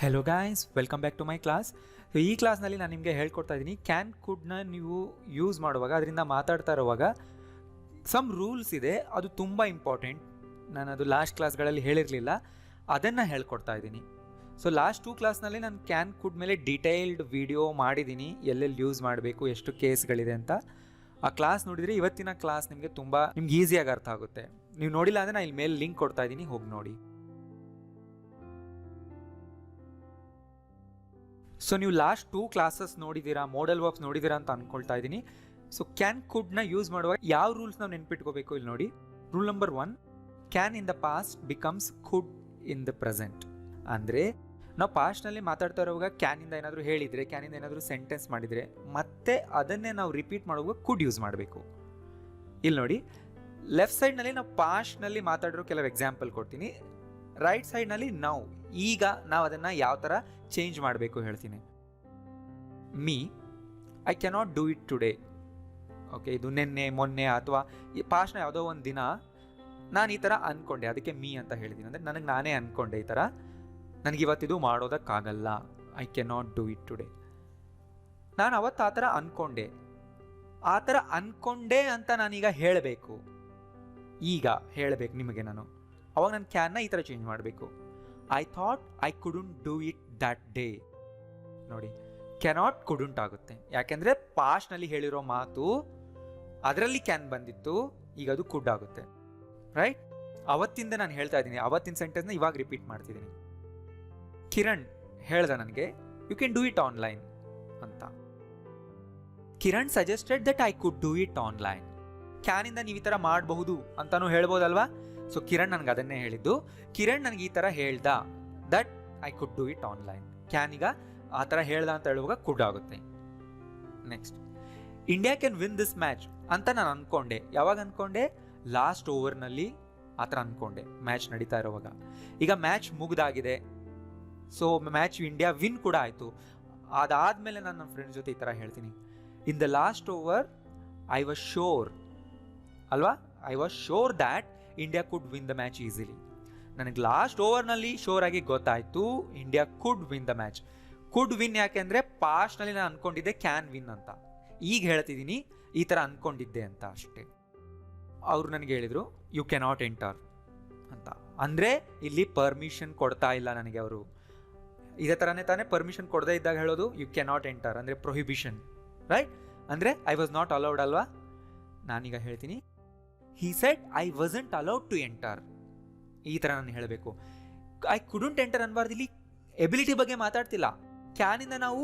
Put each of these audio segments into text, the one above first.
Hello guys, welcome back to my class. So ಈ ಕ್ಲಾಸ್ನಲ್ಲಿ ನಾನು ನಿಮಗೆ ಹೇಳ್ಕೊಡ್ತಾ ಇದ್ದೀನಿ, ಕ್ಯಾನ್ ಕುಡ್ನ ನೀವು ಯೂಸ್ ಮಾಡುವಾಗ, ಅದರಿಂದ ಮಾತಾಡ್ತಾ ಇರುವಾಗ ಸಮ್ ರೂಲ್ಸ್ ಇದೆ, ಅದು ತುಂಬ ಇಂಪಾರ್ಟೆಂಟ್. ನಾನು ಅದು ಲಾಸ್ಟ್ ಕ್ಲಾಸ್ಗಳಲ್ಲಿ ಹೇಳಿರಲಿಲ್ಲ, ಅದನ್ನು ಹೇಳ್ಕೊಡ್ತಾ ಇದ್ದೀನಿ. ಸೊ ಲಾಸ್ಟ್ 2 ಕ್ಲಾಸ್ನಲ್ಲಿ ನಾನು ಕ್ಯಾನ್ ಕುಡ್ ಮೇಲೆ ಡೀಟೇಲ್ಡ್ ವಿಡಿಯೋ ಮಾಡಿದ್ದೀನಿ, ಎಲ್ಲೆಲ್ಲಿ ಯೂಸ್ ಮಾಡಬೇಕು, ಎಷ್ಟು ಕೇಸ್ಗಳಿದೆ ಅಂತ. ಆ ಕ್ಲಾಸ್ ನೋಡಿದರೆ ಇವತ್ತಿನ ಕ್ಲಾಸ್ ನಿಮಗೆ ಈಸಿಯಾಗಿ ಅರ್ಥ ಆಗುತ್ತೆ. ನೀವು ನೋಡಿಲ್ಲ ಅಂದರೆ ನಾನು ಇಲ್ಲಿ ಮೇಲೆ ಲಿಂಕ್ ಕೊಡ್ತಾ ಇದ್ದೀನಿ, ಹೋಗಿ ನೋಡಿ. ಸೊ ನೀವು ಲಾಸ್ಟ್ 2 ಕ್ಲಾಸಸ್ ನೋಡಿದ್ದೀರಾ, ಮೋಡಲ್ ವರ್ಬ್ಸ್ ನೋಡಿದ್ದೀರಾ ಅಂತ ಅಂದ್ಕೊಳ್ತಾ ಇದ್ದೀನಿ. ಸೊ ಕ್ಯಾನ್ ಕುಡ್ನ ಯೂಸ್ ಮಾಡುವಾಗ ಯಾವ ರೂಲ್ಸ್ ನಾವು ನೆನ್ಪಿಟ್ಕೋಬೇಕು ಇಲ್ಲಿ ನೋಡಿ. Rule number 1, can in the past becomes could in the present. ಅಂದರೆ ನಾವು ಪಾಸ್ಟ್ನಲ್ಲಿ ಮಾತಾಡ್ತಾ ಇರುವಾಗ ಕ್ಯಾನಿಂದ ಏನಾದರೂ ಹೇಳಿದರೆ, ಕ್ಯಾನಿಂದ ಏನಾದರೂ ಸೆಂಟೆನ್ಸ್ ಮಾಡಿದರೆ, ಮತ್ತೆ ಅದನ್ನೇ ನಾವು ರಿಪೀಟ್ ಮಾಡುವಾಗ ಕುಡ್ ಯೂಸ್ ಮಾಡಬೇಕು. ಇಲ್ಲಿ ನೋಡಿ, ಲೆಫ್ಟ್ ಸೈಡ್ನಲ್ಲಿ ನಾವು ಪಾಸ್ಟ್ನಲ್ಲಿ ಮಾತಾಡಿರೋ ಕೆಲವು ಎಕ್ಸಾಂಪಲ್ ಕೊಡ್ತೀನಿ, ರೈಟ್ ಸೈಡ್ನಲ್ಲಿ ನಾವು ಈಗ ನಾವು ಅದನ್ನು ಯಾವ ಥರ ಚೇಂಜ್ ಮಾಡಬೇಕು ಹೇಳ್ತೀನಿ. Me, I cannot do it today. Okay, ಇದು ನಿನ್ನೆ ಮೊನ್ನೆ ಅಥವಾ ಈ ಪಾಸ್ಟ್ನ ಯಾವುದೋ ಒಂದು ದಿನ ನಾನು ಈ ಥರ ಅಂದ್ಕೊಂಡೆ, ಅದಕ್ಕೆ ಮೀ ಅಂತ ಹೇಳಿದ್ದೀನಿ. ಅಂದರೆ ನನಗೆ ನಾನೇ ಅಂದ್ಕೊಂಡೆ ಈ ಥರ, ನನಗಿವತ್ತಿದು ಮಾಡೋದಕ್ಕಾಗಲ್ಲ, I cannot do it today. ನಾನು ಅವತ್ತು ಆ ಥರ ಅಂದ್ಕೊಂಡೆ, ಆ ಥರ ಅಂದ್ಕೊಂಡೆ ಅಂತ ನಾನೀಗ ಹೇಳಬೇಕು, ಈಗ ಹೇಳಬೇಕು ನಿಮಗೆ ನಾನು. ಅವಾಗ ನಾನು ಕ್ಯಾನ್ನ ಈ ಥರ ಚೇಂಜ್ ಮಾಡಬೇಕು. I thought I couldn't do it that day. ನೋಡಿ, ಕ್ಯಾನಾಟ್ ಕುಡಂಟ್ ಆಗುತ್ತೆ, ಯಾಕೆಂದರೆ ಪಾಸ್ಟ್ನಲ್ಲಿ ಹೇಳಿರೋ ಮಾತು ಅದರಲ್ಲಿ ಕ್ಯಾನ್ ಬಂದಿತ್ತು, ಈಗ ಅದು ಕುಡ್ ಆಗುತ್ತೆ. ರೈಟ್? ಅವತ್ತಿಂದ ನಾನು ಹೇಳ್ತಾ ಇದ್ದೀನಿ, ಅವತ್ತಿನ ಸೆಂಟೆನ್ಸ್ನ ಇವಾಗ ರಿಪೀಟ್ ಮಾಡ್ತಿದ್ದೀನಿ. ಕಿರಣ್ ಹೇಳ್ದ ನನಗೆ, you can do it online ಅಂತ. Kiran suggested that I could do it online. ಕ್ಯಾನಿಂದ ನೀವು ಈ ಥರ ಮಾಡಬಹುದು ಅಂತಾನು ಹೇಳ್ಬೋದಲ್ವಾ. ಸೊ ಕಿರಣ್ ನನಗೆ ಅದನ್ನೇ ಹೇಳಿದ್ದು. ಕಿರಣ್ ನನಗೆ ಈ ಥರ ಹೇಳ್ದ, that I could do it online. Can ಈಗ ಆ ಥರ ಹೇಳ್ದ ಅಂತ ಹೇಳುವಾಗ ಕುಡ್ ಆಗುತ್ತೆ. Next, India can win this match ಅಂತ ನಾನು ಅಂದ್ಕೊಂಡೆ. ಯಾವಾಗ ಅಂದ್ಕೊಂಡೆ? ಲಾಸ್ಟ್ ಓವರ್ನಲ್ಲಿ ಆ ಥರ ಅಂದ್ಕೊಂಡೆ, ಮ್ಯಾಚ್ ನಡೀತಾ ಇರೋವಾಗ. ಈಗ ಮ್ಯಾಚ್ ಮುಗ್ದಾಗಿದೆ, ಸೊ ಮ್ಯಾಚ್ ಇಂಡಿಯಾ ವಿನ್ ಕೂಡ ಆಯಿತು. ಅದಾದಮೇಲೆ ನಾನು ನನ್ನ ಫ್ರೆಂಡ್ಸ್ ಜೊತೆ ಈ ಥರ ಹೇಳ್ತೀನಿ, in the last over I was sure ಅಲ್ವಾ, I was sure that India could win the match easily. ನನಗೆ ಲಾಸ್ಟ್ ಓವರ್ನಲ್ಲಿ ಶೋರ್ ಆಗಿ ಗೊತ್ತಾಯಿತು India could win the match. Could win ಯಾಕೆಂದರೆ ಪಾಸ್ಟ್ನಲ್ಲಿ ನಾನು ಅಂದ್ಕೊಂಡಿದ್ದೆ ಕ್ಯಾನ್ ವಿನ್ ಅಂತ, ಈಗ ಹೇಳ್ತಿದ್ದೀನಿ ಈ ಥರ ಅಂದ್ಕೊಂಡಿದ್ದೆ ಅಂತ ಅಷ್ಟೇ. ಅವರು ನನಗೆ ಹೇಳಿದರು ಯು ಕ್ಯಾನಾಟ್ ಎಂಟರ್ ಅಂತ. ಅಂದರೆ ಇಲ್ಲಿ ಪರ್ಮಿಷನ್ ಕೊಡ್ತಾ ಇಲ್ಲ ನನಗೆ ಅವರು. ಇದೇ ಥರನೇ ತಾನೇ ಪರ್ಮಿಷನ್ ಕೊಡದೇ ಇದ್ದಾಗ ಹೇಳೋದು ಯು ಕ್ಯಾನಾಟ್ ಎಂಟರ್, ಅಂದರೆ ಪ್ರೊಹಿಬಿಷನ್, ರೈಟ್? ಅಂದರೆ ಐ ವಾಸ್ ನಾಟ್ ಅಲೌಡ್ ಅಲ್ವಾ. ನಾನೀಗ ಹೇಳ್ತೀನಿ, he said I wasn't allowed to enter. ಈ ಥರ ನಾನು ಹೇಳಬೇಕು. ಐ ಕುಡಂಟ್ ಎಂಟರ್ ಅನ್ಬಾರ್ದು. ಇಲ್ಲಿ ಎಬಿಲಿಟಿ ಬಗ್ಗೆ ಮಾತಾಡ್ತಿಲ್ಲ. ಕ್ಯಾನಿಂದ ನಾವು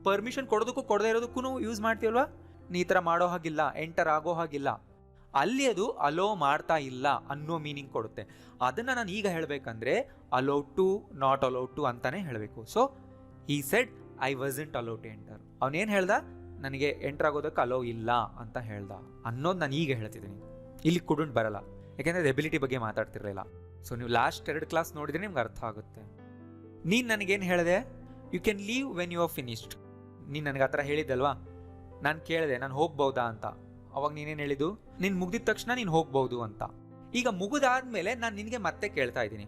ಪರ್ಮಿಷನ್ ಕೊಡೋದಕ್ಕೂ ಕೊಡದೇ ಇರೋದಕ್ಕೂ ಯೂಸ್ ಮಾಡ್ತೀವಲ್ವಾ. ನೀ ಈ ಥರ ಮಾಡೋ ಹಾಗಿಲ್ಲ, ಎಂಟರ್ ಆಗೋ ಹಾಗಿಲ್ಲ. ಅಲ್ಲಿ ಅದು ಅಲೋ ಮಾಡ್ತಾ ಇಲ್ಲ ಅನ್ನೋ ಮೀನಿಂಗ್ ಕೊಡುತ್ತೆ. ಅದನ್ನು ನಾನು ಈಗ ಹೇಳಬೇಕಂದ್ರೆ allowed to, not allowed to ಅಂತಾನೆ ಹೇಳಬೇಕು. So he said I wasn't allowed to enter. ಅವನೇನು ಹೇಳ್ದ? ನನಗೆ ಎಂಟರ್ ಆಗೋದಕ್ಕೆ ಅಲೋ ಇಲ್ಲ ಅಂತ ಹೇಳ್ದ ಅನ್ನೋದು ನಾನು ಈಗ ಹೇಳ್ತಿದ್ದೀನಿ. ಇಲ್ಲಿ ಕುಡಂಟ್ ಬರಲ್ಲ, ಯಾಕೆಂದರೆ ಎಬಿಲಿಟಿ ಬಗ್ಗೆ ಮಾತಾಡ್ತಿರಲಿಲ್ಲ. ಸೊ ನೀವು ಲಾಸ್ಟ್ 2 ಕ್ಲಾಸ್ ನೋಡಿದ್ರೆ ನಿಮ್ಗೆ ಅರ್ಥ ಆಗುತ್ತೆ. ನೀನು ನನಗೇನು ಹೇಳಿದೆ? You can leave when you are finished. ನೀನು ನನಗೆ ಆ ಥರ ಹೇಳಿದ್ದಲ್ವಾ. ನಾನು ಕೇಳಿದೆ ನಾನು ಹೋಗ್ಬೋದಾ ಅಂತ. ಅವಾಗ ನೀನೇನು ಹೇಳಿದ್ದು? ನೀನು ಮುಗ್ದಿದ ತಕ್ಷಣ ನೀನು ಹೋಗ್ಬೋದು ಅಂತ. ಈಗ ಮುಗಿದಾದ್ಮೇಲೆ ನಾನು ನಿನಗೆ ಮತ್ತೆ ಕೇಳ್ತಾ ಇದ್ದೀನಿ,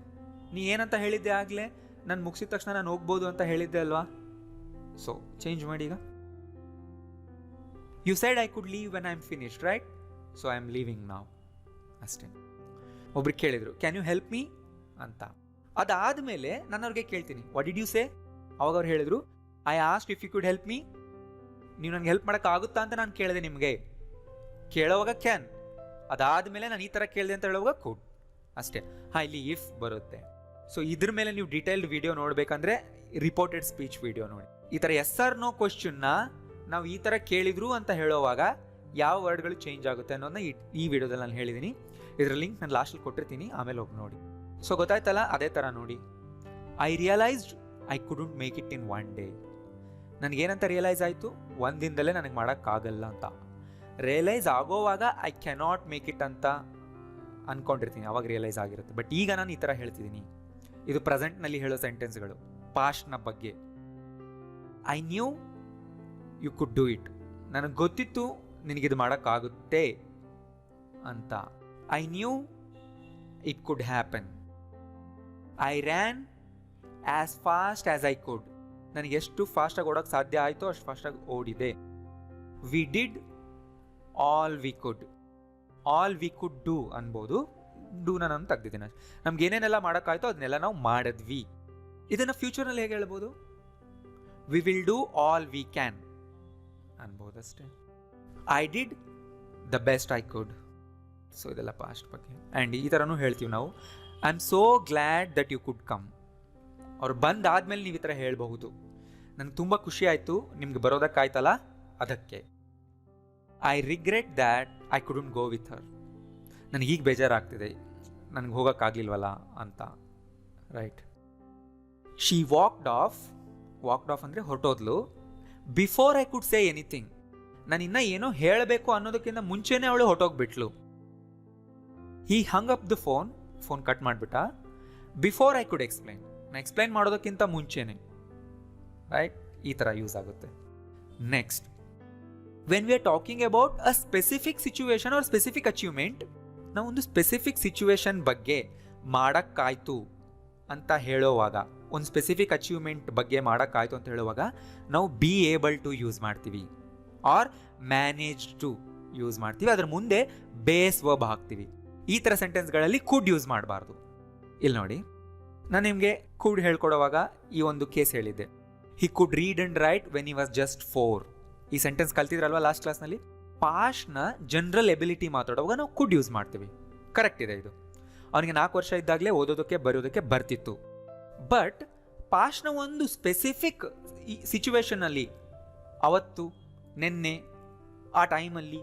ನೀ ಏನಂತ ಹೇಳಿದ್ದೆ ಆಗಲೇ? ನಾನು ಮುಗಿಸಿದ ತಕ್ಷಣ ನಾನು ಹೋಗ್ಬೋದು ಅಂತ ಹೇಳಿದ್ದೆ ಅಲ್ವಾ. ಸೊ ಚೇಂಜ್ ಮಾಡಿ ಈಗ. You said I could leave when I am finished, right? So I am leaving now ಅಷ್ಟೇ. ಒಬ್ರಿಗೆ ಕೇಳಿದರು ಕ್ಯಾನ್ ಯು ಹೆಲ್ಪ್ ಮೀ ಅಂತ. ಅದಾದಮೇಲೆ ನಾನು ಅವ್ರಿಗೆ ಕೇಳ್ತೀನಿ ವಾಟ್ ಡಿಡ್ ಯು ಸೇ? ಅವಾಗ ಅವ್ರು ಹೇಳಿದರು I asked if you could help me. ನೀವು ನನಗೆ ಹೆಲ್ಪ್ ಮಾಡೋಕ್ಕಾಗುತ್ತಾ ಅಂತ ನಾನು ಕೇಳಿದೆ ನಿಮಗೆ. ಕೇಳೋವಾಗ ಕ್ಯಾನ್, ಅದಾದಮೇಲೆ ನಾನು ಈ ಥರ ಕೇಳಿದೆ ಅಂತ ಹೇಳುವಾಗ ಕುಡ್ ಅಷ್ಟೇ. ಹಾಂ, ಇಲ್ಲಿ ಇಫ್ ಬರುತ್ತೆ. ಸೊ ಇದ್ರ ಮೇಲೆ ನೀವು ಡೀಟೇಲ್ಡ್ ವಿಡಿಯೋ ನೋಡಬೇಕಂದ್ರೆ ರಿಪೋರ್ಟೆಡ್ ಸ್ಪೀಚ್ ವಿಡಿಯೋ ನೋಡಿ. ಈ ಥರ ಎಸ್ ಆರ್ ನೋ ಕ್ವಶನ್ನ ನಾವು ಈ ಥರ ಕೇಳಿದ್ರು ಅಂತ ಹೇಳೋವಾಗ ಯಾವ ವರ್ಡ್ಗಳು ಚೇಂಜ್ ಆಗುತ್ತೆ ಅನ್ನೋದನ್ನ ಈ ವಿಡಿಯೋದಲ್ಲಿ ನಾನು ಹೇಳಿದ್ದೀನಿ. ಇದರ ಲಿಂಕ್ ನಾನು ಲಾಸ್ಟಲ್ಲಿ ಕೊಟ್ಟಿರ್ತೀನಿ, ಆಮೇಲೆ ಹೋಗಿ ನೋಡಿ. ಸೊ ಗೊತ್ತಾಯ್ತಲ್ಲ, ಅದೇ ಥರ ನೋಡಿ. I realised I couldn't make it in 1 day. ನನಗೇನಂತ ರಿಯಲೈಸ್ ಆಯಿತು? ಒಂದು ದಿನದಲ್ಲೇ ನನಗೆ ಮಾಡೋಕ್ಕಾಗಲ್ಲ ಅಂತ. ರಿಯಲೈಸ್ ಆಗೋವಾಗ ಐ ಕ್ಯಾನಾಟ್ ಮೇಕ್ ಇಟ್ ಅಂತ ಅಂದ್ಕೊಂಡಿರ್ತೀನಿ, ಅವಾಗ ರಿಯಲೈಸ್ ಆಗಿರುತ್ತೆ. ಬಟ್ ಈಗ ನಾನು ಈ ಥರ ಹೇಳ್ತಿದ್ದೀನಿ. ಇದು ಪ್ರೆಸೆಂಟ್ನಲ್ಲಿ ಹೇಳೋ ಸೆಂಟೆನ್ಸ್ಗಳು, ಪಾಸ್ಟ್ನ ಬಗ್ಗೆ. I knew you could do it. ನನಗೆ ಗೊತ್ತಿತ್ತು ನಿನಗಿದು ಮಾಡೋಕ್ಕಾಗುತ್ತೆ ಅಂತ. I knew it could happen. I ran as fast as I could. ನನಗೆ ಎಷ್ಟು ಫಾಸ್ಟಾಗಿ ಓಡೋಕ್ಕೆ ಸಾಧ್ಯ ಆಯಿತೋ ಅಷ್ಟು ಫಾಸ್ಟಾಗಿ ಓಡಿದೆ. We did all we could. All we could do ಅನ್ಬೋದು. ಡೂನ ನಾನು ತೆಗ್ದಿದ್ದೀನಿ. ನಮ್ಗೆ ಏನೇನೆಲ್ಲ ಮಾಡೋಕ್ಕಾಯ್ತೋ ಅದನ್ನೆಲ್ಲ ನಾವು ಮಾಡಿದ್ವಿ. ಇದನ್ನು ಫ್ಯೂಚರ್ನಲ್ಲಿ ಹೇಗೆ ಹೇಳ್ಬೋದು? We will do all we can ಅನ್ಬೋದು ಅಷ್ಟೇ. I did the best I could. So ಇದೆಲ್ಲ ಪಾಸ್ಟ್ ಬಗ್ಗೆ. ಆ್ಯಂಡ್ ಈ ಥರನೂ ಹೇಳ್ತೀವಿ ನಾವು, I am so glad that you could come. ಅವ್ರು ಬಂದಾದ್ಮೇಲೆ ನೀವು ಈ ಥರ ಹೇಳ್ಬಹುದು, ನನಗೆ ತುಂಬ ಖುಷಿ ಆಯಿತು ನಿಮ್ಗೆ ಬರೋದಕ್ಕಾಯ್ತಲ್ಲ ಅದಕ್ಕೆ. I regret that I couldn't go with her. ನನಗೆ ಈಗ ಬೇಜಾರಾಗ್ತಿದೆ, ನನಗೆ ಹೋಗೋಕ್ಕಾಗಲಿಲ್ವಲ್ಲ ಅಂತ. Right. She walked off. Walked off ಅಂದರೆ ಹೊರಟೋದ್ಲು. Before I could say anything. ನಾನು ಇನ್ನೂ ಏನೋ ಹೇಳಬೇಕು ಅನ್ನೋದಕ್ಕಿಂತ ಮುಂಚೆನೇ ಅವಳು ಹೊರಟೋಗ್ಬಿಟ್ಲು. He hung up the phone. Phone cut ಮಾಡಿಬಿಟ್ಟ. Before I could explain. ನಾನು ಎಕ್ಸ್ಪ್ಲೈನ್ ಮಾಡೋದಕ್ಕಿಂತ ಮುಂಚೆನೆ. ರೈಟ್. ಈ ಥರ ಯೂಸ್ ಆಗುತ್ತೆ. Next, when we are talking about a specific situation R specific achievement, ನಾವು ಒಂದು ಸ್ಪೆಸಿಫಿಕ್ ಸಿಚುವೇಶನ್ ಬಗ್ಗೆ ಮಾಡೋಕ್ಕಾಯ್ತು ಅಂತ ಹೇಳೋವಾಗ, ಒಂದು ಸ್ಪೆಸಿಫಿಕ್ ಅಚೀವ್ಮೆಂಟ್ ಬಗ್ಗೆ ಮಾಡೋಕ್ಕಾಯ್ತು ಅಂತ ಹೇಳುವಾಗ ನಾವು ಬಿ ಏಬಲ್ ಟು ಯೂಸ್ ಮಾಡ್ತೀವಿ, ಆರ್ ಮ್ಯಾನೇಜ್ ಟು ಯೂಸ್ ಮಾಡ್ತೀವಿ. ಅದ್ರ ಮುಂದೆ ಬೇಸ್ ವರ್ಬ್ ಹಾಕ್ತೀವಿ. ಈ ಥರ ಸೆಂಟೆನ್ಸ್ಗಳಲ್ಲಿ ಕುಡ್ ಯೂಸ್ ಮಾಡಬಾರ್ದು. ಇಲ್ಲಿ ನೋಡಿ, ನಾನು ನಿಮಗೆ ಕುಡ್ ಹೇಳ್ಕೊಡುವಾಗ ಈ ಒಂದು ಕೇಸ್ ಹೇಳಿದ್ದೆ. He could read and write when he was just 4. ಈ ಸೆಂಟೆನ್ಸ್ ಕಲ್ತಿದ್ರಲ್ವಾ ಲಾಸ್ಟ್ ಕ್ಲಾಸ್ನಲ್ಲಿ? ಪಾಸ್ಟ್ನ ಜನರಲ್ ಎಬಿಲಿಟಿ ಮಾತಾಡುವಾಗ ನಾವು ಕುಡ್ ಯೂಸ್ ಮಾಡ್ತೀವಿ. ಕರೆಕ್ಟ್ ಇದೆ ಇದು. ಅವನಿಗೆ 4 ವರ್ಷ ಇದ್ದಾಗಲೇ ಓದೋದಕ್ಕೆ ಬರೆಯೋದಕ್ಕೆ ಬರ್ತಿತ್ತು. ಬಟ್ ಪಾಸ್ಟ್ನ ಒಂದು ಸ್ಪೆಸಿಫಿಕ್ ಸಿಚುವೇಶನಲ್ಲಿ, ಅವತ್ತು, ನಿನ್ನೆ, ಆ ಟೈಮಲ್ಲಿ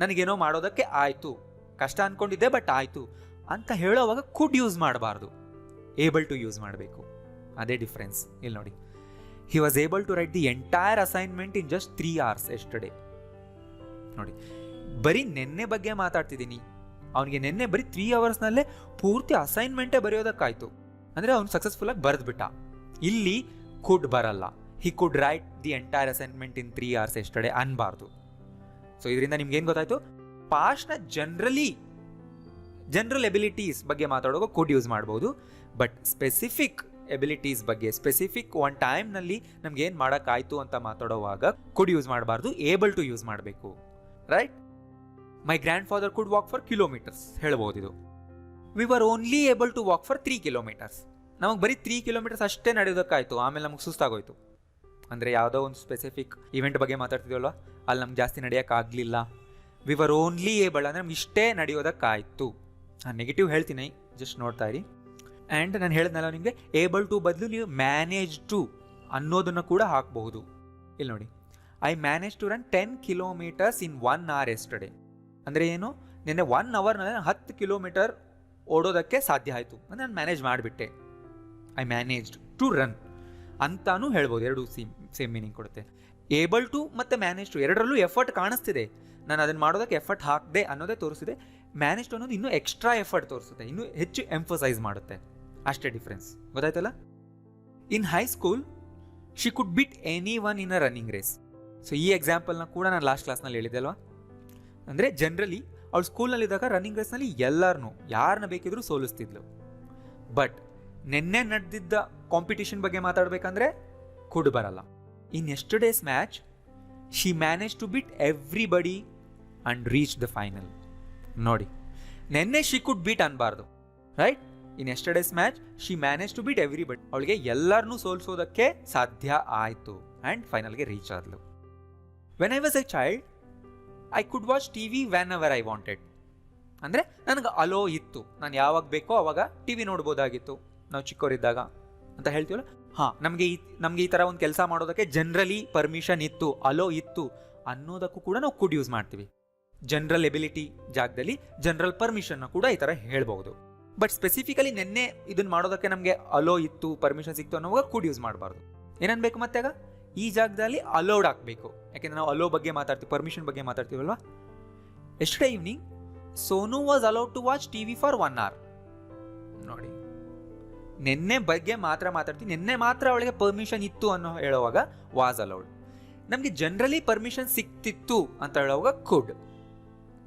ನನಗೇನೋ ಮಾಡೋದಕ್ಕೆ ಆಯಿತು, ಕಷ್ಟ ಅಂದ್ಕೊಂಡಿದ್ದೆ ಬಟ್ ಆಯಿತು ಅಂತ ಹೇಳೋವಾಗ ಕುಡ್ ಯೂಸ್ ಮಾಡಬಾರ್ದು, ಏಬಲ್ ಟು ಯೂಸ್ ಮಾಡಬೇಕು. ಅದೇ ಡಿಫ್ರೆನ್ಸ್. ಇಲ್ಲಿ ನೋಡಿ, he was able to write the entire assignment in just 3 hours yesterday. ನೋಡಿ, ಬರೀ ನೆನ್ನೆ ಬಗ್ಗೆ ಮಾತಾಡ್ತಿದ್ದೀನಿ. ಅವನಿಗೆ ನೆನ್ನೆ ಬರೀ 3 hours ಪೂರ್ತಿ ಅಸೈನ್ಮೆಂಟೇ ಬರೆಯೋದಕ್ಕಾಯ್ತು. ಅಂದರೆ ಅವ್ನು ಸಕ್ಸಸ್ಫುಲ್ಲಾಗಿ ಬರೆದ್ಬಿಟ್ಟ. ಇಲ್ಲಿ ಕುಡ್ ಬರಲ್ಲ. He could write the entire assignment in 3 hours yesterday ಅನ್ಬಾರ್ದು. ಸೊ ಇದರಿಂದ ನಿಮ್ಗೆ ಏನು ಗೊತ್ತಾಯ್ತು? ಪಾಸ್ಟ್ನ ಜನರಲ್ ಎಬಿಲಿಟೀಸ್ ಬಗ್ಗೆ ಮಾತಾಡುವಾಗ ಕುಡ್ ಯೂಸ್ ಮಾಡ್ಬೋದು. ಬಟ್ ಸ್ಪೆಸಿಫಿಕ್ ಎಬಿಲಿಟೀಸ್ ಬಗ್ಗೆ, ಸ್ಪೆಸಿಫಿಕ್ ಒನ್ ಟೈಮ್ನಲ್ಲಿ ನಮ್ಗೆ ಏನು ಮಾಡೋಕ್ಕಾಯ್ತು ಅಂತ ಮಾತಾಡುವಾಗ ಕುಡ್ ಯೂಸ್ ಮಾಡಬಾರ್ದು, ಏಬಲ್ ಟು ಯೂಸ್ ಮಾಡಬೇಕು. Right. My grandfather could walk for kilometres ಹೇಳ್ಬೋದು ಇದು. We were only able to walk for 3 kilometers. ನಮಗೆ ಬರೀ 3 kilometers ಅಷ್ಟೇ ನಡೆಯೋದಕ್ಕಾಯ್ತು, ಆಮೇಲೆ ನಮಗೆ ಸುಸ್ತಾಗೋಯ್ತು. ಅಂದರೆ ಯಾವುದೋ ಒಂದು ಸ್ಪೆಸಿಫಿಕ್ ಇವೆಂಟ್ ಬಗ್ಗೆ ಮಾತಾಡ್ತಿದ್ವಲ್ವ, ಅಲ್ಲಿ ನಮ್ಗೆ ಜಾಸ್ತಿ ನಡೆಯೋಕ್ಕಾಗಲಿಲ್ಲ. ವಿ ವರ್ ಓನ್ಲಿ ಏಬಲ್ ಅಂದರೆ ನಮ್ಗೆ ಇಷ್ಟೇ ನಡೆಯೋದಕ್ಕಾಯ್ತು. ನಾನು ನೆಗೆಟಿವ್ ಹೇಳ್ತೀನಿ, ಜಸ್ಟ್ ನೋಡ್ತಾ ಇರಿ. ಆ್ಯಂಡ್ ನಾನು ಹೇಳಿದ್ನಲ್ಲ ನಿಮಗೆ, ಏಬಲ್ ಟು ಬದಲು ನೀವು ಮ್ಯಾನೇಜ್ ಟು ಅನ್ನೋದನ್ನು ಕೂಡ ಹಾಕಬಹುದು. ಇಲ್ಲಿ ನೋಡಿ, I manage to run 10 kilometers in 1 hour yesterday. ಅಂದರೆ ಏನು? ನಿನ್ನೆ 1 hourನಲ್ಲಿ 10 kilometer ಓಡೋದಕ್ಕೆ ಸಾಧ್ಯ ಆಯಿತು, ಅಂದರೆ ನಾನು ಮ್ಯಾನೇಜ್ ಮಾಡಿಬಿಟ್ಟೆ. ಐ ಮ್ಯಾನೇಜ್ಡ್ ಟು ರನ್ ಅಂತಾನು ಹೇಳ್ಬೋದು. ಎರಡು ಸೇಮ್ ಮೀನಿಂಗ್ ಕೊಡುತ್ತೆ. ಏಬಲ್ ಟು ಮತ್ತು ಮ್ಯಾನೇಜ್ ಟು ಎರಡರಲ್ಲೂ ಎಫರ್ಟ್ ಕಾಣಿಸ್ತಿದೆ. ನಾನು ಅದನ್ನು ಮಾಡೋದಕ್ಕೆ ಎಫರ್ಟ್ ಹಾಕಿದೆ ಅನ್ನೋದೇ ತೋರಿಸಿದೆ. ಮ್ಯಾನೇಜ್ ಟು ಅನ್ನೋದು ಇನ್ನೂ ಎಕ್ಸ್ಟ್ರಾ ಎಫರ್ಟ್ ತೋರಿಸುತ್ತೆ, ಇನ್ನೂ ಹೆಚ್ಚು ಎಂಫಸೈಸ್ ಮಾಡುತ್ತೆ. ಅಷ್ಟೇ ಡಿಫ್ರೆನ್ಸ್. ಗೊತ್ತಾಯ್ತಲ್ಲ? In high school she could beat anyone in a running race. So ಈ ಎಕ್ಸಾಂಪಲ್ನ ಕೂಡ ನಾನು ಲಾಸ್ಟ್ ಕ್ಲಾಸ್ನಲ್ಲಿ ಹೇಳಿದೆ ಅಲ್ವಾ? ಅಂದರೆ ಜನರಲಿ ಅವಳು ಸ್ಕೂಲ್ನಲ್ಲಿದ್ದಾಗ ರನ್ನಿಂಗ್ ರೇಸ್ನಲ್ಲಿ ಎಲ್ಲರನ್ನೂ ಯಾರನ್ನ ಬೇಕಿದ್ರೂ ಸೋಲಿಸ್ತಿದ್ಲು. ಬಟ್ ನಿನ್ನೆ ನಡೆದಿದ್ದ ಕಾಂಪಿಟೇಷನ್ ಬಗ್ಗೆ ಮಾತಾಡಬೇಕಂದ್ರೆ ಕುಡ್ ಬರಲ್ಲ. In yesterday's match she manage to beat everybody and reach the final. ನೋಡಿ, ನೆನ್ನೆ ಶಿ ಕುಡ್ ಬೀಟ್ ಅನ್ಬಾರ್ದು. Right. In yesterday's match she manage to beat everybody. ಅವಳಿಗೆ ಎಲ್ಲರನ್ನೂ ಸೋಲಿಸೋದಕ್ಕೆ ಸಾಧ್ಯ ಆಯಿತು ಆ್ಯಂಡ್ ಫೈನಲ್ಗೆ ರೀಚ್ ಆದ್ಲು. When I was a child I could watch TV whenever I wanted. ಅಂದರೆ ನನಗೆ ಅಲೋ ಇತ್ತು, ನಾನು ಯಾವಾಗ ಬೇಕೋ ಅವಾಗ ಟಿವಿ ನೋಡ್ಬೋದಾಗಿತ್ತು ನಾವು ಚಿಕ್ಕವರಿದ್ದಾಗ ಅಂತ ಹೇಳ್ತೀವಲ್ಲ. ಹಾಂ, ನಮಗೆ ಈ ಥರ ಒಂದು ಕೆಲಸ ಮಾಡೋದಕ್ಕೆ ಜನರಲಿ ಪರ್ಮಿಷನ್ ಇತ್ತು, ಅಲೋ ಇತ್ತು ಅನ್ನೋದಕ್ಕೂ ಕೂಡ ನಾವು ಕುಡ್ ಯೂಸ್ ಮಾಡ್ತೀವಿ. ಜನರಲ್ ಎಬಿಲಿಟಿ ಜಾಗದಲ್ಲಿ ಜನರಲ್ ಪರ್ಮಿಷನ್ನ ಕೂಡ ಈ ಥರ ಹೇಳ್ಬೋದು. ಬಟ್ ಸ್ಪೆಸಿಫಿಕಲಿ ನೆನ್ನೆ ಇದನ್ನು ಮಾಡೋದಕ್ಕೆ ನಮಗೆ ಅಲೋ ಇತ್ತು, ಪರ್ಮಿಷನ್ ಸಿಕ್ತು ಅನ್ನೋವಾಗ ಕುಡ್ ಯೂಸ್ ಮಾಡಬಾರ್ದು. ಏನನ್ಬೇಕು ಮತ್ತೆ ಆಗ? ಈ ಜಾಗದಲ್ಲಿ ಅಲೋಡ್ ಹಾಕಬೇಕು. ಯಾಕೆಂದರೆ ನಾವು ಅಲೋ ಬಗ್ಗೆ ಮಾತಾಡ್ತೀವಿ, ಪರ್ಮಿಷನ್ ಬಗ್ಗೆ ಮಾತಾಡ್ತೀವಲ್ವಾ. Yesterday evening Sonu was allowed to watch TV for 1 hour. ನೋಡಿ, ನಿನ್ನೆ ಬಗ್ಗೆ ಮಾತಾಡ್ತೀವಿ, ನಿನ್ನೆ ಮಾತ್ರ ಅವಳಿಗೆ ಪರ್ಮಿಷನ್ ಇತ್ತು ಅನ್ನೋ ಹೇಳುವಾಗ ವಾಸ್ ಅಲೌಡ್. ನಮಗೆ ಜನರಲಿ ಪರ್ಮಿಷನ್ ಸಿಕ್ತಿತ್ತು ಅಂತ ಹೇಳುವಾಗ could.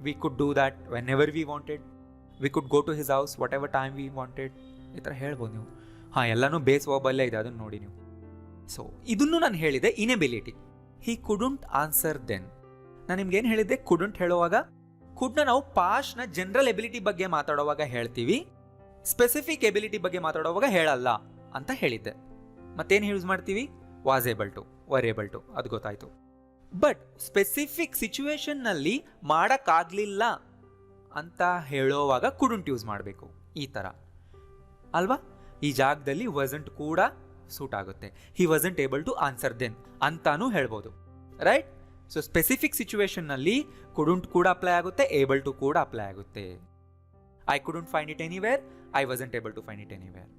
We could do that whenever we wanted. We could go to his house whatever time we wanted. ಈ ಥರ ಹೇಳ್ಬೋದು ನೀವು. ಎಲ್ಲನೂ ಬೇಸ್ ವರ್ಬಲ್ಲೇ ಇದೆ, ಅದನ್ನು ನೋಡಿ ನೀವು. ಸೊ ಇದನ್ನು ನಾನು ಹೇಳಿದೆ ಇನೆಬಿಲಿಟಿ. ಹಿ ಕುಡಂಟ್ ಆನ್ಸರ್ ದೆನ್. ನಾನು ನಿಮ್ಗೆ ಏನು ಹೇಳಿದ್ದೆ, ಕುಡಂಟ್ ಹೇಳುವಾಗ ಕುಡ್ನ ನಾವು ಪಾಸ್ಟ್ನ ಜನರಲ್ ಎಬಿಲಿಟಿ ಬಗ್ಗೆ ಮಾತಾಡುವಾಗ ಹೇಳ್ತೀವಿ, ಸ್ಪೆಸಿಫಿಕ್ ಎಬಿಲಿಟಿ ಬಗ್ಗೆ ಮಾತಾಡುವಾಗ ಹೇಳಲ್ಲ ಅಂತ ಹೇಳಿದ್ದೆ. ಮತ್ತೇನು ಯೂಸ್ ಮಾಡ್ತೀವಿ, was able to, were able to, ಅದು ಗೊತ್ತಾಯ್ತು. ಬಟ್ ಸ್ಪೆಸಿಫಿಕ್ ಸಿಚುವೇಶನ್ನಲ್ಲಿ ಮಾಡೋಕ್ಕಾಗಲಿಲ್ಲ ಅಂತ ಹೇಳೋವಾಗ ಕುಡಂಟ್ ಯೂಸ್ ಮಾಡಬೇಕು, ಈ ಥರ ಅಲ್ವಾ. ಈ ಜಾಗದಲ್ಲಿ ವಸಂಟ್ ಕೂಡ ಸೂಟ್ ಆಗುತ್ತೆ. He wasn't able to answer then ಅಂತಾನೂ ಹೇಳ್ಬೋದು, ರೈಟ್. ಸೊ ಸ್ಪೆಸಿಫಿಕ್ ಸಿಚುವೇಶನ್ನಲ್ಲಿ ಕುಡಂಟ್ ಕೂಡ ಅಪ್ಲೈ ಆಗುತ್ತೆ, ಏಬಲ್ ಟು ಕೂಡ ಅಪ್ಲೈ ಆಗುತ್ತೆ. I couldn't find it anywhere, I wasn't able to find it anywhere.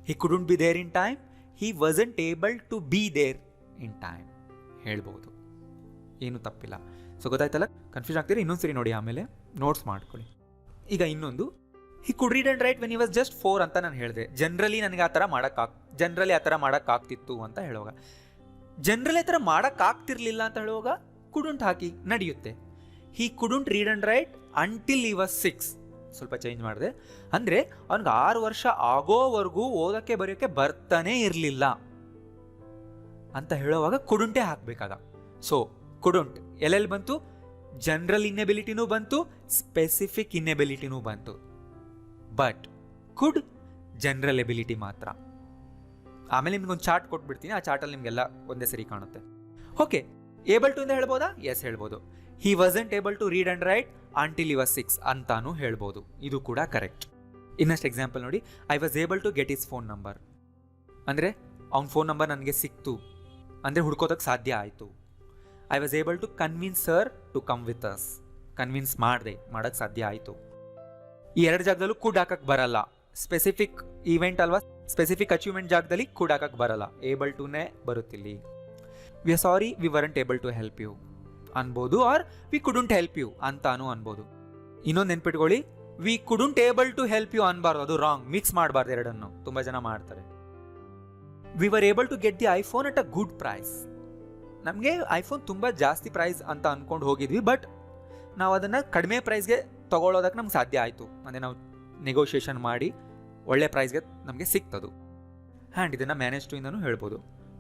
He couldn't be there in time, he wasn't able to be there in time ಹೇಳ್ಬೋದು, ಏನು ತಪ್ಪಿಲ್ಲ. So ಗೊತ್ತಾಯ್ತಲ್ಲ, confuse ಆಗ್ತೀರಿ, ಇನ್ನೊಂದ್ಸರಿ ನೋಡಿ, ಆಮೇಲೆ notes ಮಾಡ್ಕೊಳ್ಳಿ. ಈಗ ಇನ್ನೊಂದು, he could read and write when he was just 4 ಅಂತ ನಾನು ಹೇಳಿದೆ. ಜನರಲಿ ನನಗೆ ಆ ಥರ ಮಾಡೋಕ್ಕಾಗ್ತಿತ್ತು ಅಂತ ಹೇಳುವಾಗ, ಜನರಲಿ ಆ ಥರ ಮಾಡೋಕ್ಕಾಗ್ತಿರ್ಲಿಲ್ಲ ಅಂತ ಹೇಳುವಾಗ ಕುಡಂಟ್ ಹಾಕಿ ನಡೆಯುತ್ತೆ. He couldn't read and write until he was 6, ಸ್ವಲ್ಪ ಚೇಂಜ್ ಮಾಡಿದೆ, ಅಂದರೆ ಅವ್ನಿಗೆ 6 ವರ್ಷ ಆಗೋವರೆಗೂ ಓದೋಕ್ಕೆ ಬರೆಯೋಕ್ಕೆ ಬರ್ತಾನೆ ಇರಲಿಲ್ಲ ಅಂತ ಹೇಳುವಾಗ ಕುಡಂಟೇ ಹಾಕಬೇಕಾಗ. ಸೊ ಕುಡಂಟ್ ಎಲ್ಲೆಲ್ಲಿ ಬಂತು, ಜನರಲ್ ಇನ್ಎಬಿಲಿಟಿನೂ ಬಂತು, ಸ್ಪೆಸಿಫಿಕ್ ಇನ್ಎಬಿಲಿಟಿನೂ ಬಂತು. ಬಟ್ ಕುಡ್ ಜನರಲ್ ಎಬಿಲಿಟಿ ಮಾತ್ರ. ಆಮೇಲೆ ನಿಮ್ಗೊಂದು ಚಾರ್ಟ್ ಕೊಟ್ಬಿಡ್ತೀನಿ, ಆ ಚಾರ್ಟಲ್ಲಿ ನಿಮಗೆಲ್ಲ ಒಂದೇ ಸರಿ ಕಾಣುತ್ತೆ. ಓಕೆ, ಏಬಲ್ ಟು ಇಂದ ಹೇಳ್ಬೋದಾ? ಎಸ್ ಹೇಳ್ಬೋದು. He wasn't able to read and write until he was 6 ಅಂತಾನು ಹೇಳ್ಬೋದು, ಇದು ಕೂಡ ಕರೆಕ್ಟ್. ಇನ್ನಷ್ಟು ಎಕ್ಸಾಂಪಲ್ ನೋಡಿ, I was able to get his phone number, ಅಂದರೆ ಅವ್ನ ಫೋನ್ ನಂಬರ್ ನನಗೆ ಸಿಕ್ತು, ಅಂದರೆ ಹುಡ್ಕೋದಕ್ಕೆ ಸಾಧ್ಯ ಆಯಿತು. I was able to convince sir to come with us, convince ಮಾಡೋಕ್ಕೆ ಸಾಧ್ಯ ಆಯಿತು. ಈ 2 ಜಾಗದಲ್ಲೂ ಕುಡ್ ಹಾಕಕ್ಕೆ ಬರಲ್ಲ, ಸ್ಪೆಸಿಫಿಕ್ ಈವೆಂಟ್ ಅಲ್ವಾ, ಸ್ಪೆಸಿಫಿಕ್ ಅಚೀವ್ಮೆಂಟ್ ಜಾಗದಲ್ಲಿ ಕುಡ್ ಹಾಕಕ್ಕೆ ಬರಲ್ಲ, ಏಬಲ್ ಟುನೇ ಬರುತ್ತಿಲ್ಲಿ. We are sorry we weren't able to help you ಅನ್ಬೋದು, or we couldn't help you ಅಂತಾನು ಅನ್ಬೋದು. ಇನ್ನೊಂದು ನೆನ್ಪಿಟ್ಕೊಳ್ಳಿ, we couldn't able to help you ಅನ್ಬಾರ್ದು, ಅದು ರಾಂಗ್, ಮಿಕ್ಸ್ ಮಾಡಬಾರ್ದು ಎರಡನ್ನು, ತುಂಬ ಜನ ಮಾಡ್ತಾರೆ. V were able to get the iPhone at a good price. ನಮಗೆ ಐಫೋನ್ ತುಂಬ ಜಾಸ್ತಿ ಪ್ರೈಸ್ ಅಂತ ಅಂದ್ಕೊಂಡು ಹೋಗಿದ್ವಿ, ಬಟ್ ನಾವು ಅದನ್ನು ಕಡಿಮೆ ಪ್ರೈಸ್ಗೆ ತೊಗೊಳೋದಕ್ಕೆ ನಮ್ಗೆ ಸಾಧ್ಯ ಆಯಿತು, ಅಂದರೆ ನಾವು ನೆಗೋಷಿಯೇಷನ್ ಮಾಡಿ ಒಳ್ಳೆ ಪ್ರೈಸ್ಗೆ ನಮಗೆ ಸಿಕ್ತದು. ಆ್ಯಂಡ್ ಇದನ್ನು ಮ್ಯಾನೇಜ್ ಟು ಇಂದನೂ ಹೇಳ್ಬೋದು,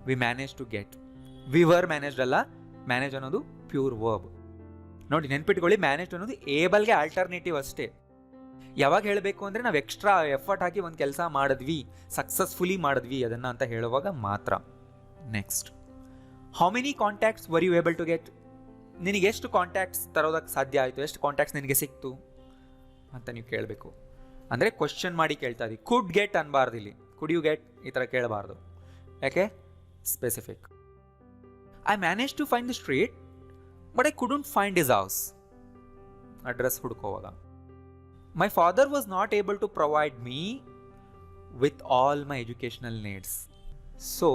we manage to get. We were managed ಅಲ್ಲ, ಮ್ಯಾನೇಜ್ ಅನ್ನೋದು ಪ್ಯೂರ್ ವರ್ಬ್. ನೋಡಿ ನೆನ್ಪಿಟ್ಕೊಳ್ಳಿ, ಮ್ಯಾನೇಜ್ ಅನ್ನೋದು ಏಬಲ್ಗೆ ಆಲ್ಟರ್ನೇಟಿವ್ ಅಷ್ಟೇ. ಯಾವಾಗ ಹೇಳಬೇಕು ಅಂದರೆ ನಾವು ಎಕ್ಸ್ಟ್ರಾ ಎಫರ್ಟ್ ಹಾಕಿ ಒಂದು ಕೆಲಸ ಮಾಡಿದ್ವಿ, ಸಕ್ಸಸ್ಫುಲಿ ಮಾಡಿದ್ವಿ ಅದನ್ನು ಅಂತ ಹೇಳುವಾಗ ಮಾತ್ರ. Next, how many contacts were you able to get? ನಿನಗೆ ಎಷ್ಟು ಕಾಂಟ್ಯಾಕ್ಟ್ಸ್ ತರೋದಕ್ಕೆ ಸಾಧ್ಯ ಆಯಿತು, ಎಷ್ಟು ಕಾಂಟ್ಯಾಕ್ಟ್ಸ್ ನಿನಗೆ ಸಿಕ್ತು ಅಂತ ನೀವು ಕೇಳಬೇಕು. ಅಂದರೆ ಕ್ವಶನ್ ಮಾಡಿ ಕೇಳ್ತಾ ಇದ್ದೀವಿ, ಕುಡ್ ಗೆಟ್ ಅನ್ಬಾರ್ದು ಇಲ್ಲಿ, ಕುಡ್ ಯು ಗೆಟ್ ಈ ಥರ ಕೇಳಬಾರ್ದು, ಯಾಕೆ specific. I manage to find the street but I couldn't find his house, address ಹುಡ್ಕೋವಾಗ. My father was not able to provide me with all my educational needs. So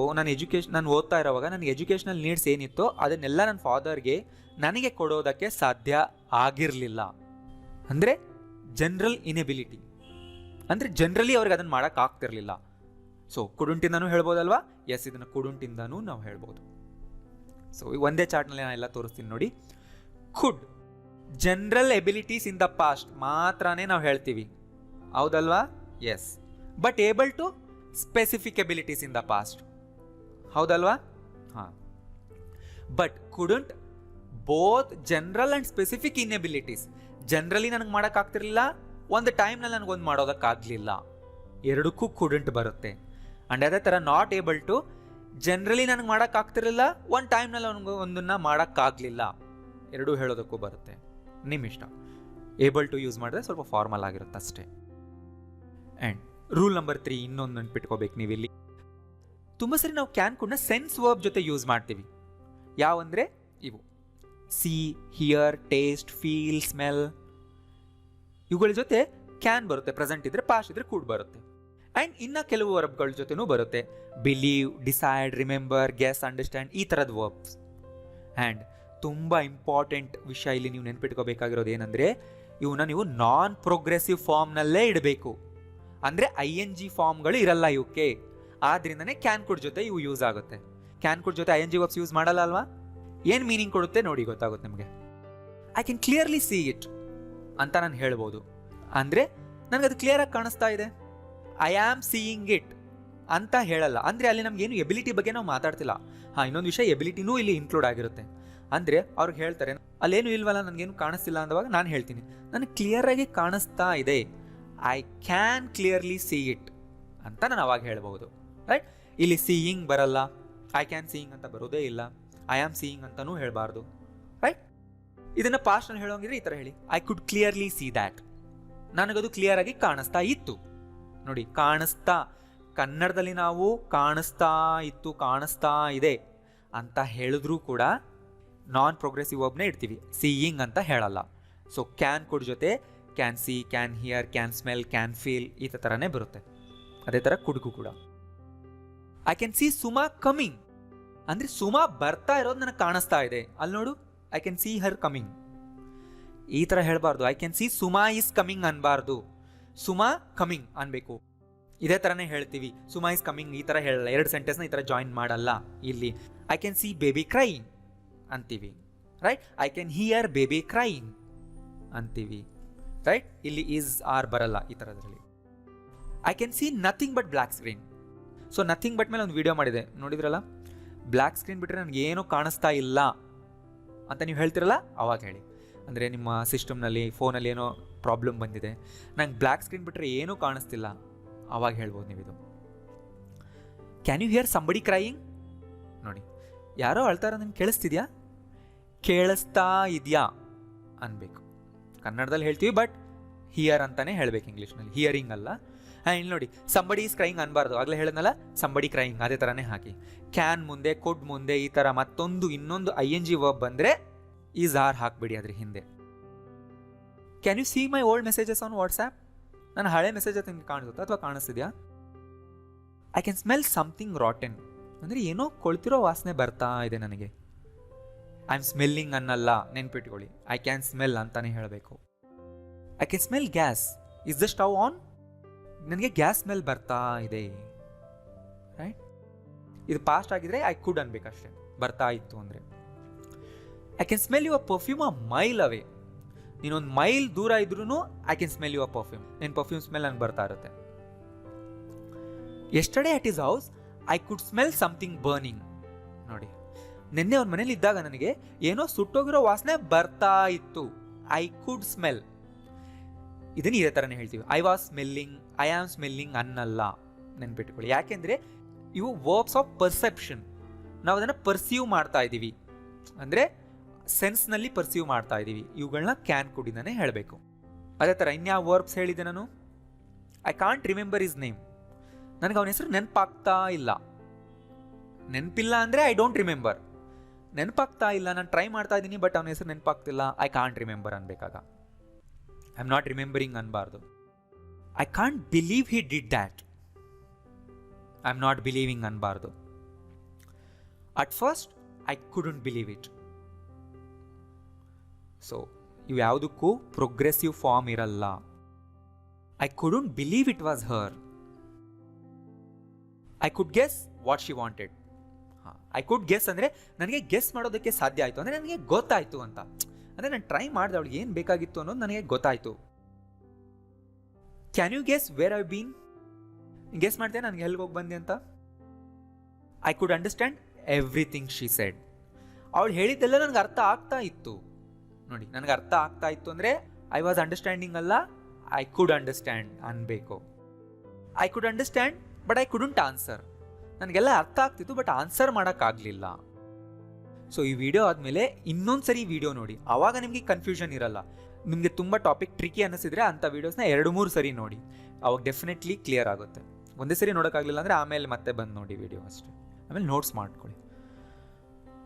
ನಾನು ಓದ್ತಾ ಇರೋವಾಗ ನನಗೆ educational needs ಏನಿತ್ತೋ ಅದನ್ನೆಲ್ಲ ನನ್ನ ಫಾದರ್ಗೆ ನನಗೆ ಕೊಡೋದಕ್ಕೆ ಸಾಧ್ಯ ಆಗಿರಲಿಲ್ಲ. ಅಂದರೆ ಜನರಲ್ ಇನೆಬಿಲಿಟಿ, ಅಂದರೆ ಜನರಲಿ ಅವ್ರಿಗೆ ಅದನ್ನು ಮಾಡೋಕ್ಕಾಗ್ತಿರ್ಲಿಲ್ಲ. ಸೊ ಕುಡುಂಟಿಂದನೂ ಹೇಳ್ಬೋದಲ್ವಾ? ಎಸ್, ಇದನ್ನು ಕುಡುಂಟಿಂದನೂ ನಾವು ಹೇಳ್ಬೋದು. ಸೊ ಒಂದೇ ಚಾರ್ಟ್ನಲ್ಲಿ ನಾನು ಎಲ್ಲ ತೋರಿಸ್ತೀನಿ ನೋಡಿ. Could general abilities in the past ಮಾತ್ರನೇ ನಾವು ಹೇಳ್ತೀವಿ, ಹೌದಲ್ವಾ? Yes. But able to specific abilities in the past, ಹೌದಲ್ವಾ? ಹಾಂ. But couldn't both general and specific inabilities. Generally ನನಗೆ ಮಾಡೋಕ್ಕಾಗ್ತಿರ್ಲಿಲ್ಲ, ಒಂದು ಟೈಮ್ನಲ್ಲಿ ನನಗೊಂದು ಮಾಡೋದಕ್ಕಾಗಲಿಲ್ಲ, ಎರಡಕ್ಕೂ ಕುಡಂಟ್ ಬರುತ್ತೆ. ಆ್ಯಂಡ್ ಅದೇ ಥರ ನಾಟ್ ಏಬಲ್ ಟು ಜನರಲಿ ನನಗೆ ಮಾಡೋಕ್ಕಾಗ್ತಿರಲಿಲ್ಲ, ಒಂದು ಟೈಮ್ನಲ್ಲಿ ನನಗೆ ಒಂದನ್ನು ಮಾಡೋಕ್ಕಾಗಲಿಲ್ಲ, ಎರಡೂ ಹೇಳೋದಕ್ಕೂ ಬರುತ್ತೆ. ನಿಮ್ಮ ಇಷ್ಟ. ಏಬಲ್ ಟು ಯೂಸ್ ಮಾಡಿದ್ರೆ ಸ್ವಲ್ಪ ಫಾರ್ಮಲ್ ಆಗಿರುತ್ತೆ ಅಷ್ಟೇ. ಆ್ಯಂಡ್ ರೂಲ್ ನಂಬರ್ 3 ಇನ್ನೊಂದು ನೆನ್ಪಿಟ್ಕೋಬೇಕು ನೀವಿಲ್ಲಿ. ತುಂಬ ಸರಿ ನಾವು ಕ್ಯಾನ್ ಕೂಡ ಸೆನ್ಸ್ ವರ್ಬ್ ಜೊತೆ ಯೂಸ್ ಮಾಡ್ತೀವಿ. ಯಾವಂದರೆ ಇವು C, here, taste, feel, smell, ಇವುಗಳ ಜೊತೆ ಕ್ಯಾನ್ ಬರುತ್ತೆ. ಪ್ರೆಸೆಂಟ್ ಇದ್ರೆ, ಪಾಸ್ಟ್ ಇದ್ರೆ ಕುಡ್ ಬರುತ್ತೆ. ಆ್ಯಂಡ್ ಇನ್ನು ಕೆಲವು ವರ್ಬ್ಗಳ ಜೊತೆನೂ ಬರುತ್ತೆ. Believe, decide, remember, guess, understand, ಈ ಥರದ ವರ್ಬ್ಸ್. ಆ್ಯಂಡ್ ತುಂಬ ಇಂಪಾರ್ಟೆಂಟ್ ವಿಷಯ ಇಲ್ಲಿ ನೀವು ನೆನ್ಪಿಟ್ಕೋಬೇಕಾಗಿರೋದು ಏನಂದರೆ, ಇವನ್ನ ನೀವು ನಾನ್ ಪ್ರೋಗ್ರೆಸಿವ್ ಫಾರ್ಮ್ನಲ್ಲೇ ಇಡಬೇಕು. ಅಂದರೆ ING ಫಾರ್ಮ್ಗಳು ಇರಲ್ಲ ಇವಕ್ಕೆ. ಆದ್ರಿಂದನೇ ಕ್ಯಾನ್ ಕುಡ್ ಜೊತೆ ಇವು ಯೂಸ್ ಆಗುತ್ತೆ. ಕ್ಯಾನ್ ಕುಡ್ ಜೊತೆ ING ವರ್ಬ್ಸ್ ಯೂಸ್ ಮಾಡಲ್ಲ ಅಲ್ವಾ? ಏನು ಮೀನಿಂಗ್ ಕೊಡುತ್ತೆ ನೋಡಿ, ಗೊತ್ತಾಗುತ್ತೆ ನಿಮಗೆ. I can clearly C it ಅಂತ ನಾನು ಹೇಳ್ಬೋದು. ಅಂದರೆ ನನಗದು ಕ್ಲಿಯರಾಗಿ ಕಾಣಿಸ್ತಾ ಇದೆ. ಐ ಆಮ್ ಸೀಯಿಂಗ್ ಇಟ್ ಅಂತ ಹೇಳಲ್ಲ. ಅಂದರೆ ಅಲ್ಲಿ ನಮಗೇನು ಎಬಿಲಿಟಿ ಬಗ್ಗೆ ನಾವು ಮಾತಾಡ್ತಿಲ್ಲ. ಇನ್ನೊಂದು ವಿಷಯ, ಎಬಿಲಿಟಿನೂ ಇಲ್ಲಿ ಇನ್ಕ್ಲೂಡ್ ಆಗಿರುತ್ತೆ. ಅಂದರೆ ಅವ್ರಿಗೆ ಹೇಳ್ತಾರೆ ಅಲ್ಲೇನು ಇಲ್ವಲ್ಲ, ನನಗೇನು ಕಾಣಿಸ್ತಿಲ್ಲ ಅಂದವಾಗ ನಾನು ಹೇಳ್ತೀನಿ ನನಗೆ ಕ್ಲಿಯರಾಗಿ ಕಾಣಿಸ್ತಾ ಇದೆ, I can clearly C it ಅಂತ ನಾನು ಅವಾಗ ಹೇಳ್ಬೋದು. ರೈಟ್, ಇಲ್ಲಿ ಸೀಯಿಂಗ್ ಬರಲ್ಲ, ಐ ಕ್ಯಾನ್ ಸೀಯಿಂಗ್ ಅಂತ ಬರೋದೇ ಇಲ್ಲ, ಐ ಆಮ್ ಸೀಯಿಂಗ್ ಅಂತಲೂ ಹೇಳಬಾರ್ದು. ರೈಟ್, ಇದನ್ನು ಪಾಸ್ಟಲ್ಲಿ ಹೇಳೋಂಗಿದ್ರೆ ಈ ಥರ ಹೇಳಿ, I could clearly see that, ನನಗದು ಕ್ಲಿಯರ್ ಆಗಿ ಕಾಣಿಸ್ತಾ ಇತ್ತು. ನೋಡಿ, ಕಾಣಿಸ್ತಾ, ಕನ್ನಡದಲ್ಲಿ ನಾವು ಕಾಣಿಸ್ತಾ ಇತ್ತು, ಕಾಣಿಸ್ತಾ ಇದೆ ಅಂತ ಹೇಳಿದ್ರೂ ಕೂಡ ನಾನ್ ಪ್ರೋಗ್ರೆಸಿವ್ ವರ್ಬ್ನೇ ಇಡ್ತೀವಿ, ಸೀಯಿಂಗ್ ಅಂತ ಹೇಳಲ್ಲ. ಸೊ ಕ್ಯಾನ್ ಕುಡ್ ಜೊತೆ can see, can hear, can smell, can feel ಈ ಥರನೇ ಬರುತ್ತೆ. ಅದೇ ಥರ ಕುಡ್ಗೂ ಕೂಡ I can see Suma coming ಅಂದರೆ ಸುಮಾ ಬರ್ತಾ ಇರೋದು ನನಗೆ ಕಾಣಿಸ್ತಾ ಇದೆ. ಅಲ್ಲಿ ನೋಡು, I can see her coming, ಈ ಥರ ಹೇಳಬಾರ್ದು. I can see Suma is coming ಅನ್ಬಾರ್ದು, ಸುಮಾ ಕಮಿಂಗ್ ಅನ್ಬೇಕು. ಇದೇ ಥರನೇ ಹೇಳ್ತೀವಿ, ಸುಮಾ ಈಸ್ ಕಮಿಂಗ್ ಈ ಥರ ಹೇಳಲ್ಲ, 2 ಸೆಂಟೆನ್ಸ್ನ ಈ ಥರ ಜಾಯಿನ್ ಮಾಡಲ್ಲ. ಇಲ್ಲಿ I can see baby crying ಅಂತೀವಿ. Right, I can hear baby crying ಅಂತೀವಿ. ರೈಟ್, ಇಲ್ಲಿ ಈಸ್ ಆರ್ ಬರಲ್ಲ ಈ ಥರದ್ರಲ್ಲಿ. I can see nothing but black screen. So nothing but ಮೇಲೆ ಒಂದು ವಿಡಿಯೋ ಮಾಡಿದೆ, ನೋಡಿದ್ರಲ್ಲ. ಬ್ಲ್ಯಾಕ್ ಸ್ಕ್ರೀನ್ ಬಿಟ್ಟರೆ ನನಗೆ ಏನೂ ಕಾಣಿಸ್ತಾ ಇಲ್ಲ ಅಂತ ನೀವು ಹೇಳ್ತಿರಲ್ಲ, ಅವಾಗ ಹೇಳಿ. ಅಂದರೆ ನಿಮ್ಮ ಸಿಸ್ಟಮ್ನಲ್ಲಿ, ಫೋನಲ್ಲಿ ಏನೋ ಪ್ರಾಬ್ಲಮ್ ಬಂದಿದೆ, ನಂಗೆ ಬ್ಲ್ಯಾಕ್ ಸ್ಕ್ರೀನ್ ಬಿಟ್ಟರೆ ಏನೂ ಕಾಣಿಸ್ತಿಲ್ಲ, ಅವಾಗ ಹೇಳ್ಬೋದು ನೀವು ಇದು. Can you hear somebody crying? ನೋಡಿ, ಯಾರೋ ಅಳ್ತಾರ, ನಿಮ್ಗೆ ಕೇಳಿಸ್ತಿದ್ಯಾ? ಕೇಳಿಸ್ತಾ ಇದೆಯಾ ಅನ್ಬೇಕು. ಕನ್ನಡದಲ್ಲಿ ಹೇಳ್ತೀವಿ, ಬಟ್ ಹಿಯರ್ ಅಂತಾನೆ ಹೇಳ್ಬೇಕು ಇಂಗ್ಲೀಷ್ನಲ್ಲಿ, ಹಿಯರಿಂಗ್ ಅಲ್ಲ. ಇಲ್ಲಿ ನೋಡಿ, ಸಂಬಡಿ ಈಸ್ ಕ್ರೈಯಿಂಗ್ ಅನ್ಬಾರ್ದು, ಆಗಲೇ ಹೇಳಿದ್ನಲ್ಲ, ಸಂಬಡಿ ಕ್ರೈಯಿಂಗ್ ಅದೇ ಥರನೇ ಹಾಕಿ. ಕ್ಯಾನ್ ಮುಂದೆ, ಕುಡ್ ಮುಂದೆ ಈ ಥರ ಮತ್ತೊಂದು ಇನ್ನೊಂದು ING ವರ್ಬ್ ಬಂದರೆ ಈಸ್ ಆರ್ ಹಾಕ್ಬಿಡಿ ಅದ್ರ ಹಿಂದೆ. Can you see my old messages on WhatsApp? ನನ್ನ ಹಳೆ ಮೆಸೇಜ್ ನಿಮ್ಗೆ ಕಾಣಿಸುತ್ತಾ ಅಥವಾ ಕಾಣಿಸ್ತಿದ್ಯಾ? I can smell something rotten ಅಂದರೆ ಏನೋ ಕೊಳ್ತಿರೋ ವಾಸನೆ ಬರ್ತಾ ಇದೆ ನನಗೆ. ಐ ಆಮ್ ಸ್ಮೆಲ್ಲಿಂಗ್ ಅನ್ನಲ್ಲ, ನೆನ್ಪಿಟ್ಕೊಳ್ಳಿ, ಐ ಕ್ಯಾನ್ ಸ್ಮೆಲ್ ಅಂತಾನೆ ಹೇಳಬೇಕು. I can smell gas, is the stove on? ನನಗೆ ಗ್ಯಾಸ್ ಸ್ಮೆಲ್ ಬರ್ತಾ ಇದೆ. ರೈಟ್, ಇದು ಪಾಸ್ಟ್ ಆಗಿದ್ರೆ ಐ ಕುಡ್ ಅನ್ಬೇಕಷ್ಟೇ, ಬರ್ತಾ ಇತ್ತು ಅಂದರೆ. I can smell your perfume a mile away. ನೀನೊಂದು ಮೈಲ್ ದೂರ ಇದ್ರೂ I can smell your perfume, ನಿನ್ನ ಪರ್ಫ್ಯೂಮ್ ಸ್ಮೆಲ್ ನನಗೆ ಬರ್ತಾ ಇರುತ್ತೆ. Yesterday at his house I could smell something burning. ನೋಡಿ, ನಿನ್ನೆ ಅವ್ರ ಮನೇಲಿ ಇದ್ದಾಗ ನನಗೆ ಏನೋ ಸುಟ್ಟೋಗಿರೋ ವಾಸನೆ ಬರ್ತಾ ಇತ್ತು, ಐ ಕುಡ್ ಸ್ಮೆಲ್. ಇದನ್ನು ಇದೇ ಥರನೇ ಹೇಳ್ತೀವಿ, I was smelling, I am smelling ಅನ್ನಲ್ಲ, ನೆನ್ಪಿಟ್ಕೊಳ್ಳಿ. ಯಾಕೆಂದರೆ ಇವು ವರ್ಬ್ಸ್ ಆಫ್ ಪರ್ಸೆಪ್ಷನ್, ನಾವು ಅದನ್ನು ಪರ್ಸೀವ್ ಮಾಡ್ತಾ ಇದ್ದೀವಿ, ಅಂದರೆ ಸೆನ್ಸ್ನಲ್ಲಿ ಪರ್ಸೀವ್ ಮಾಡ್ತಾ ಇದ್ದೀವಿ. ಇವುಗಳನ್ನ ಕ್ಯಾನ್ ಕುಡಿದಾನೆ ಹೇಳಬೇಕು. ಅದೇ ಥರ ಇನ್ಯಾವ ವರ್ಬ್ಸ್ ಹೇಳಿದೆ ನಾನು? I can't remember is name, ನನಗೆ ಅವನ ಹೆಸರು ನೆನಪಾಗ್ತಾ ಇಲ್ಲ. ನೆನಪಿಲ್ಲ ಅಂದರೆ ಐ ಡೋಂಟ್ ರಿಮೆಂಬರ್, ನೆನಪಾಗ್ತಾ ಇಲ್ಲ, ನಾನು ಟ್ರೈ ಮಾಡ್ತಾ ಇದ್ದೀನಿ ಬಟ್ ಅವನ ಹೆಸರು ನೆನಪಾಗ್ತಿಲ್ಲ, ಐ ಕಾಂಟ್ ರಿಮೆಂಬರ್ ಅನ್ಬೇಕಾಗ. ಐ ಆಮ್ ನಾಟ್ ರಿಮೆಂಬರಿಂಗ್ ಅನ್ಬಾರ್ದು. I can't believe he did that, I am not believing ಅನ್ಬಾರ್ದು. At first I couldn't believe it. So ಇವು ಯಾವುದಕ್ಕೂ ಪ್ರೋಗ್ರೆಸಿವ್ ಫಾರ್ಮ್ ಇರಲ್ಲ. I couldn't believe it was her. I could guess what she wanted. I could guess ಅಂದರೆ ನನಗೆ guess ಮಾಡೋದಕ್ಕೆ ಸಾಧ್ಯ ಆಯಿತು, ಅಂದರೆ ನನಗೆ ಗೊತ್ತಾಯಿತು ಅಂತ. ಅಂದರೆ ನಾನು ಟ್ರೈ ಮಾಡಿದೆ, ಅವಳಿಗೆ ಏನು ಬೇಕಾಗಿತ್ತು ಅನ್ನೋದು ನನಗೆ ಗೊತ್ತಾಯಿತು. Can you guess where I been? Guess ಮಾಡ್ತೇನೆ ನನಗೆ ಎಲ್ಲಿಗೆ ಹೋಗಿ ಬಂದೆ ಅಂತ. I could understand everything she said. ಅವಳು ಹೇಳಿದ್ದೆಲ್ಲ ನನಗೆ ಅರ್ಥ ಆಗ್ತಾ ಇತ್ತು. ನೋಡಿ, ನನಗೆ ಅರ್ಥ ಆಗ್ತಾ ಇತ್ತು ಅಂದರೆ ಐ ವಾಸ್ ಅಂಡರ್ಸ್ಟ್ಯಾಂಡಿಂಗ್ ಅಲ್ಲ, ಐ ಕುಡ್ ಅಂಡರ್ಸ್ಟ್ಯಾಂಡ್ ಅನ್ಬೇಕು. I could understand but I couldn't answer. ನನಗೆಲ್ಲ ಅರ್ಥ ಆಗ್ತಿತ್ತು ಬಟ್ ಆನ್ಸರ್ ಮಾಡೋಕ್ಕಾಗಲಿಲ್ಲ. ಸೊ ಈ ವಿಡಿಯೋ ಆದಮೇಲೆ ಇನ್ನೊಂದು ಸರಿ ವಿಡಿಯೋ ನೋಡಿ, ಆವಾಗ ನಿಮಗೆ ಕನ್ಫ್ಯೂಷನ್ ಇರಲ್ಲ. ನಿಮಗೆ ತುಂಬ ಟಾಪಿಕ್ ಟ್ರಿಕಿ ಅನ್ನಿಸಿದ್ರೆ ಅಂಥ ವೀಡಿಯೋಸ್ನ 2-3 ಸರಿ ನೋಡಿ, ಅವಾಗ ಡೆಫಿನೆಟ್ಲಿ ಕ್ಲಿಯರ್ ಆಗುತ್ತೆ. ಒಂದೇ ಸರಿ ನೋಡೋಕ್ಕಾಗಲಿಲ್ಲ ಅಂದರೆ ಆಮೇಲೆ ಮತ್ತೆ ಬಂದು ನೋಡಿ ವಿಡಿಯೋ ಅಷ್ಟೇ. ಆಮೇಲೆ ನೋಟ್ಸ್ ಮಾಡ್ಕೊಳ್ಳಿ.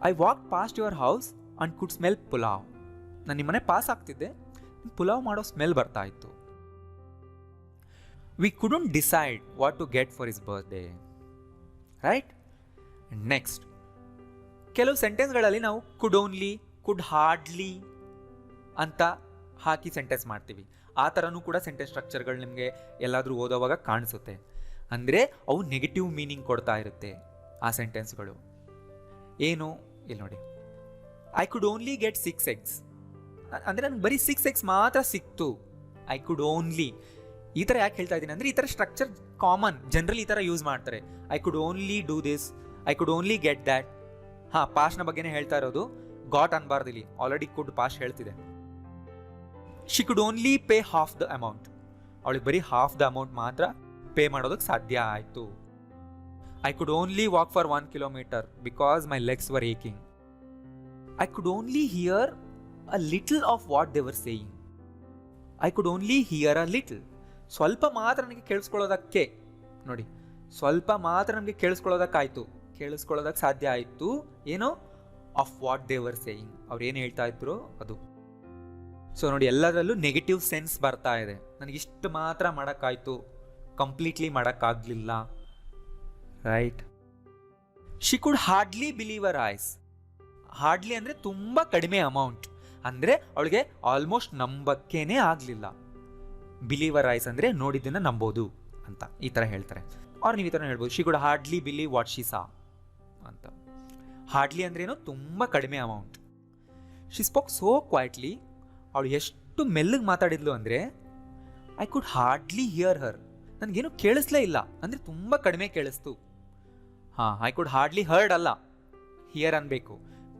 I walk past your house and could smell pulao. ನಾನು ನಿಮ್ಮ ಮನೆ ಪಾಸ್ ಆಗ್ತಿದ್ದೆ, ಪುಲಾವ್ ಮಾಡೋ ಸ್ಮೆಲ್ ಬರ್ತಾ ಇತ್ತು. We couldn't decide what to get for his birthday. Right, next ಕೆಲವು ಸೆಂಟೆನ್ಸ್ಗಳಲ್ಲಿ ನಾವು ಕುಡ್ ಓನ್ಲಿ, ಕುಡ್ ಹಾರ್ಡ್ಲಿ ಅಂತ ಹಾಕಿ ಸೆಂಟೆನ್ಸ್ ಮಾಡ್ತೀವಿ. ಆ ಥರನೂ ಕೂಡ ಸೆಂಟೆನ್ಸ್ ಸ್ಟ್ರಕ್ಚರ್ಗಳು ನಿಮಗೆ ಎಲ್ಲಾದರೂ ಓದೋವಾಗ ಕಾಣಿಸುತ್ತೆ. ಅಂದರೆ ಅವು ನೆಗೆಟಿವ್ ಮೀನಿಂಗ್ ಕೊಡ್ತಾ ಇರುತ್ತೆ ಆ ಸೆಂಟೆನ್ಸ್ಗಳು. ಏನು ಇಲ್ಲಿ ನೋಡಿ, I could only get 6 eggs. ಅಂದರೆ ನನಗೆ ಬರೀ 6 eggs ಮಾತ್ರ ಸಿಕ್ತು. ಐ ಕುಡ್ ಓನ್ಲಿ, ಈ ಥರ ಯಾಕೆ ಹೇಳ್ತಾ ಇದ್ದೀನಿ ಅಂದರೆ ಈ ಥರ ಸ್ಟ್ರಕ್ಚರ್ ಕಾಮನ್, ಜನರಲ್ ಈ ಥರ ಯೂಸ್ ಮಾಡ್ತಾರೆ. I could only do this, I could only get that. ಹಾಂ, ಪಾಸ್ಟ್ನ ಬಗ್ಗೆನೇ ಹೇಳ್ತಾ ಇರೋದು, ಗಾಟ್ ಅನ್ಬಾರ್ದು ಇಲ್ಲಿ, ಆಲ್ರೆಡಿ ಕುಡ್ ಪಾಸ್ಟ್ ಹೇಳ್ತಿದೆ. She could only pay half the amount, ಅವಳಿಗೆ ಬರೀ ಹಾಫ್ ದ ಅಮೌಂಟ್ ಮಾತ್ರ ಪೇ ಮಾಡೋದಕ್ಕೆ ಸಾಧ್ಯ ಆಯಿತು. I could only walk for 1 kilometer because my legs were aching. I could only hear a little of what they were saying. I could only hear a little, ಸ್ವಲ್ಪ ಮಾತ್ರ ನನಗೆ ಕೇಳಿಸ್ಕೊಳ್ಳೋದಕ್ಕೆ, ನೋಡಿ ಸ್ವಲ್ಪ ಮಾತ್ರ ನಮಗೆ ಕೇಳಿಸ್ಕೊಳ್ಳೋದಕ್ಕೆ ಸಾಧ್ಯ ಆಯಿತು. ಏನು? Of what they were saying, ಅವ್ರು ಏನು ಹೇಳ್ತಾ ಇದ್ರು ಅದು. ಸೊ ನೋಡಿ, ಎಲ್ಲದರಲ್ಲೂ ನೆಗೆಟಿವ್ ಸೆನ್ಸ್ ಬರ್ತಾ ಇದೆ. ನನಗಿಷ್ಟು ಮಾತ್ರ ಮಾಡೋಕ್ಕಾಯ್ತು, ಕಂಪ್ಲೀಟ್ಲಿ ಮಾಡೋಕ್ಕಾಗಲಿಲ್ಲ. Right. She could hardly believe our eyes. Hardly ಅಂದರೆ ತುಂಬ ಕಡಿಮೆ ಅಮೌಂಟ್, ಅಂದರೆ ಅವಳಿಗೆ ಆಲ್ಮೋಸ್ಟ್ ನಂಬಕ್ಕೇನೆ ಆಗಲಿಲ್ಲ. ಬಿಲೀವರ್ ಐಸ್ ಅಂದರೆ ನೋಡಿದ್ದನ್ನು ನಂಬೋದು ಅಂತ ಈ ಥರ ಹೇಳ್ತಾರೆ. ಅವ್ರು ನೀವು ಈ ಥರ ಹೇಳ್ಬೋದು, she could hardly believe what she saw ಅಂತ. ಹಾರ್ಡ್ಲಿ ಅಂದ್ರೇನು? ತುಂಬ ಕಡಿಮೆ amount. She spoke so quietly, ಅವಳು ಎಷ್ಟು ಮೆಲ್ಲಗೆ ಮಾತಾಡಿದ್ಲು ಅಂದರೆ ಐ ಕುಡ್ ಹಾರ್ಡ್ಲಿ ಹಿಯರ್ ಹರ್, ನನಗೇನು ಕೇಳಿಸ್ಲೇ ಇಲ್ಲ, ಅಂದರೆ ತುಂಬ ಕಡಿಮೆ ಕೇಳಿಸ್ತು. ಹಾಂ, ಐ ಕುಡ್ ಹಾರ್ಡ್ಲಿ ಹರ್ಡ್ ಅಲ್ಲ, ಹಿಯರ್ ಅನ್ಬೇಕು.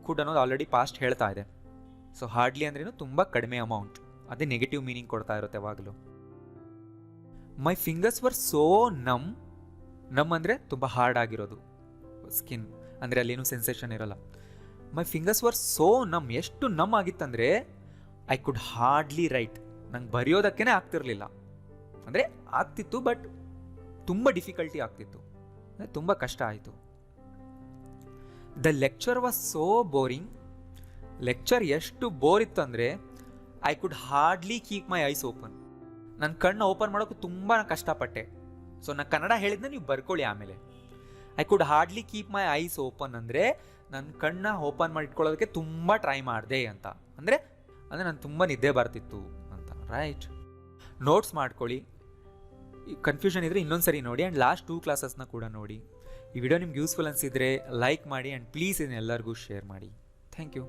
ಕುಡ್ ಅನ್ನೋದು ಆಲ್ರೆಡಿ ಪಾಸ್ಟ್ ಹೇಳ್ತಾ ಇದೆ. ಸೊ ಹಾರ್ಡ್ಲಿ ಅಂದ್ರೇನು? ತುಂಬ ಕಡಿಮೆ ಅಮೌಂಟ್, ಅದೇ ನೆಗೆಟಿವ್ ಮೀನಿಂಗ್ ಕೊಡ್ತಾ ಇರುತ್ತೆ ಯಾವಾಗಲೂ. ಮೈ ಫಿಂಗರ್ಸ್ ವರ್ ಸೋ ನಮ್. ನಮ್ ಅಂದರೆ ತುಂಬ ಹಾರ್ಡ್ ಆಗಿರೋದು, ಸ್ಕಿನ್ ಅಂದರೆ ಅಲ್ಲೇನು ಸೆನ್ಸೇಷನ್ ಇರೋಲ್ಲ. ಮೈ ಫಿಂಗರ್ಸ್ ವರ್ ಸೋ ನಮ್, ಎಷ್ಟು ನಮ್ ಆಗಿತ್ತಂದರೆ ಐ ಕುಡ್ ಹಾರ್ಡ್ಲಿ ರೈಟ್, ನಂಗೆ ಬರೆಯೋದಕ್ಕೇ ಆಗ್ತಿರ್ಲಿಲ್ಲ. ಅಂದರೆ ಆಗ್ತಿತ್ತು, ಬಟ್ ತುಂಬ ಡಿಫಿಕಲ್ಟಿ ಆಗ್ತಿತ್ತು, ಅಂದರೆ ತುಂಬ ಕಷ್ಟ ಆಯಿತು. The lecture was so boring. Lecture ಎಷ್ಟು ಬೋರ್ ಇತ್ತು ಅಂದರೆ I could hardly keep my ice open. ನನ್ನ ಕಣ್ಣು ಓಪನ್ ಮಾಡೋಕ್ಕೂ ತುಂಬ ಕಷ್ಟಪಟ್ಟೆ. ಸೊ ನಾನು ಕನ್ನಡ ಹೇಳಿದ್ನ ನೀವು ಬರ್ಕೊಳ್ಳಿ ಆಮೇಲೆ. I could hardly keep my ice open ಅಂದರೆ ನನ್ನ ಕಣ್ಣ ಓಪನ್ ಮಾಡಿ ಇಟ್ಕೊಳ್ಳೋದಕ್ಕೆ ತುಂಬ ಟ್ರೈ ಮಾಡಿದೆ ಅಂತ. ಅಂದರೆ ನಾನು ತುಂಬ ನಿದ್ದೆ ಬರ್ತಿತ್ತು ಅಂತ. ರೈಟ್. ನೋಟ್ಸ್ ಮಾಡ್ಕೊಳ್ಳಿ, ಕನ್ಫ್ಯೂಷನ್ ಇದ್ದರೆ ಇನ್ನೊಂದು ಸರಿ ನೋಡಿ, ಆ್ಯಂಡ್ ಲಾಸ್ಟ್ 2 ಕ್ಲಾಸಸ್ನ ಕೂಡ ನೋಡಿ. ಈ ವಿಡಿಯೋ ನಿಮ್ಗೆ ಯೂಸ್ಫುಲ್ ಅನಿಸಿದರೆ ಲೈಕ್ ಮಾಡಿ, ಆ್ಯಂಡ್ ಪ್ಲೀಸ್ ಇದನ್ನ ಎಲ್ಲರಿಗೂ ಶೇರ್ ಮಾಡಿ. Thank you.